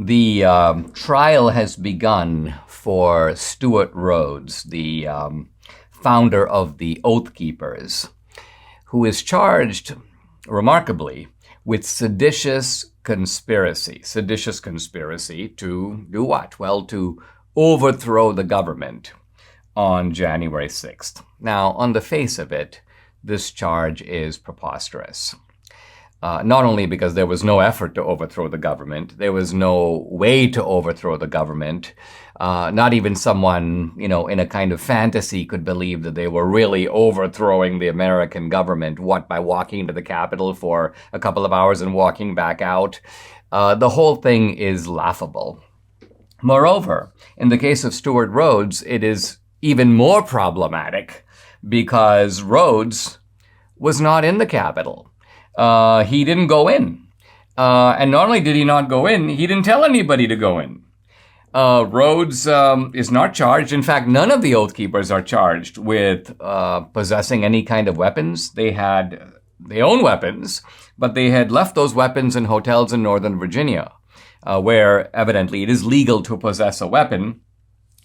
The trial has begun for Stewart Rhodes, the founder of the Oath Keepers, who is charged, remarkably, with seditious conspiracy. Seditious conspiracy to do what? Well, to overthrow the government on January 6th. Now, on the face of it, this charge is preposterous. Not only because there was no effort to overthrow the government, there was no way to overthrow the government. Not even someone, in a kind of fantasy could believe that they were really overthrowing the American government. What, by walking to the Capitol for a couple of hours and walking back out? The whole thing is laughable. Moreover, in the case of Stewart Rhodes, it is even more problematic because Rhodes was not in the Capitol. He didn't go in. And not only did he not go in, he didn't tell anybody to go in. Rhodes is not charged. In fact, none of the Oath Keepers are charged with possessing any kind of weapons. They own weapons, but they had left those weapons in hotels in Northern Virginia, where evidently it is legal to possess a weapon.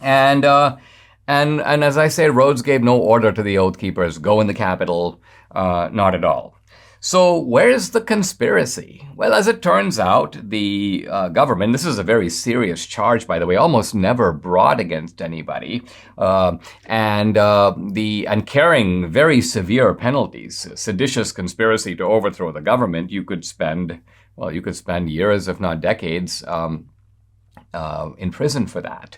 And as I say, Rhodes gave no order to the Oath Keepers, go in the Capitol, not at all. So where's the conspiracy? Well, as it turns out, the government, this is a very serious charge, by the way, almost never brought against anybody, and carrying very severe penalties. Seditious conspiracy to overthrow the government, you could spend years, if not decades, in prison for that.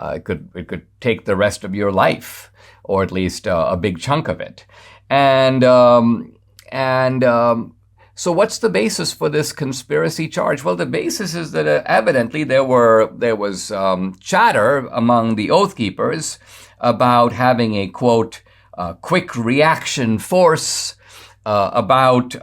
It could take the rest of your life, or at least a big chunk of it. So what's the basis for this conspiracy charge? Well, the basis is that evidently there was chatter among the Oath Keepers about having a, quote, quick reaction force, about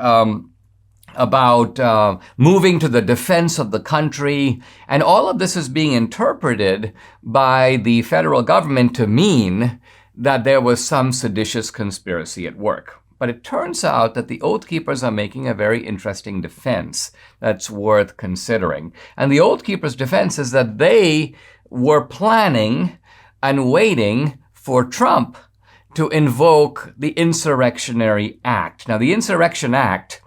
moving to the defense of the country. And all of this is being interpreted by the federal government to mean that there was some seditious conspiracy at work. But it turns out that the Oath Keepers are making a very interesting defense that's worth considering. And the Oath Keepers' defense is that they were planning and waiting for Trump to invoke the Insurrectionary Act. Now, the Insurrection Act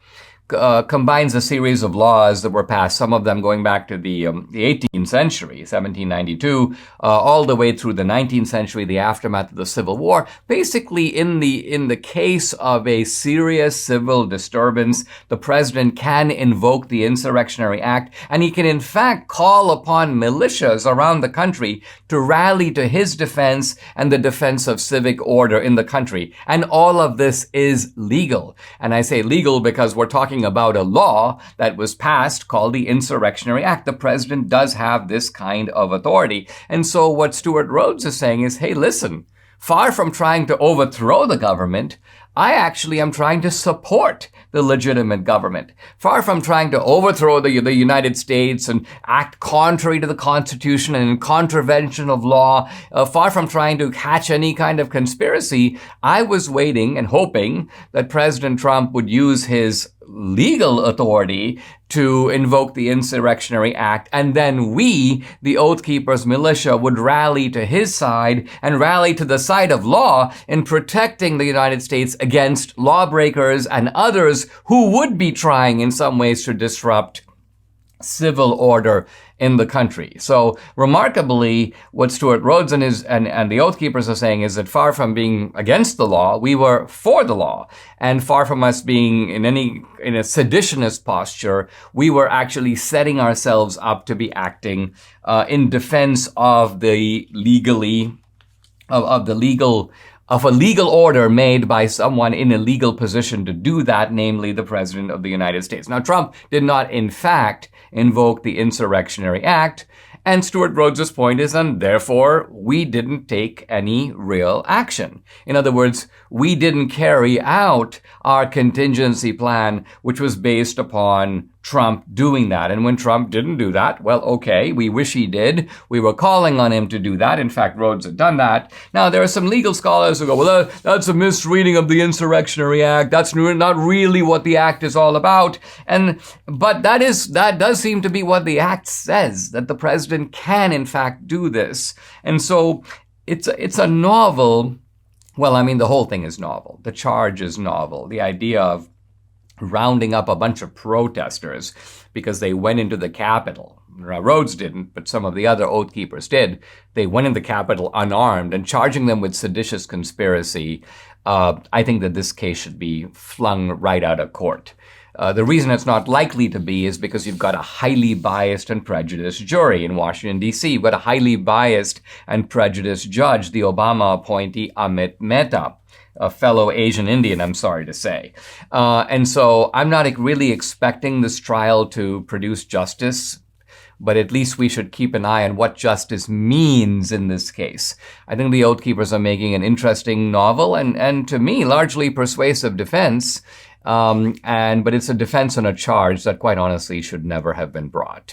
combines a series of laws that were passed, some of them going back to the 18th century, 1792, all the way through the 19th century, the aftermath of the Civil War. Basically, in the case of a serious civil disturbance, the president can invoke the Insurrectionary Act, and he can in fact call upon militias around the country to rally to his defense and the defense of civic order in the country. And all of this is legal. And I say legal because we're talking about a law that was passed called the Insurrectionary Act. The president does have this kind of authority. And so what Stewart Rhodes is saying is, hey, listen, far from trying to overthrow the government, I actually am trying to support the legitimate government. Far from trying to overthrow the United States and act contrary to the Constitution and in contravention of law, far from trying to hatch any kind of conspiracy, I was waiting and hoping that President Trump would use his legal authority to invoke the Insurrectionary Act, and then we, the Oath Keepers militia, would rally to his side and rally to the side of law in protecting the United States against lawbreakers and others who would be trying in some ways to disrupt civil order in the country. So remarkably, what Stewart Rhodes and the Oath Keepers are saying is that far from being against the law, we were for the law. And far from us being in a seditionist posture, we were actually setting ourselves up to be acting in defense of the of a legal order made by someone in a legal position to do that, namely the President of the United States. Now, Trump did not, in fact, invoke the Insurrectionary Act, and Stewart Rhodes' point is, and therefore, we didn't take any real action. In other words, we didn't carry out our contingency plan, which was based upon Trump doing that. And when Trump didn't do that, well, okay, we wish he did. We were calling on him to do that. In fact, Rhodes had done that. Now, there are some legal scholars who go, well, that's a misreading of the Insurrectionary Act. That's not really what the act is all about. But that does seem to be what the act says, that the president can, in fact, do this. And so it's a novel. Well, I mean, the whole thing is novel. The charge is novel. The idea of rounding up a bunch of protesters because they went into the Capitol. Rhodes didn't, but some of the other Oath Keepers did. They went in the Capitol unarmed and charging them with seditious conspiracy. I think that this case should be flung right out of court. The reason it's not likely to be is because you've got a highly biased and prejudiced jury in Washington, D.C. You've got a highly biased and prejudiced judge, the Obama appointee Amit Mehta, a fellow Asian Indian, I'm sorry to say. And so I'm not really expecting this trial to produce justice, but at least we should keep an eye on what justice means in this case. I think the Oath Keepers are making an interesting novel and to me, largely persuasive defense. But it's a defense on a charge that quite honestly should never have been brought.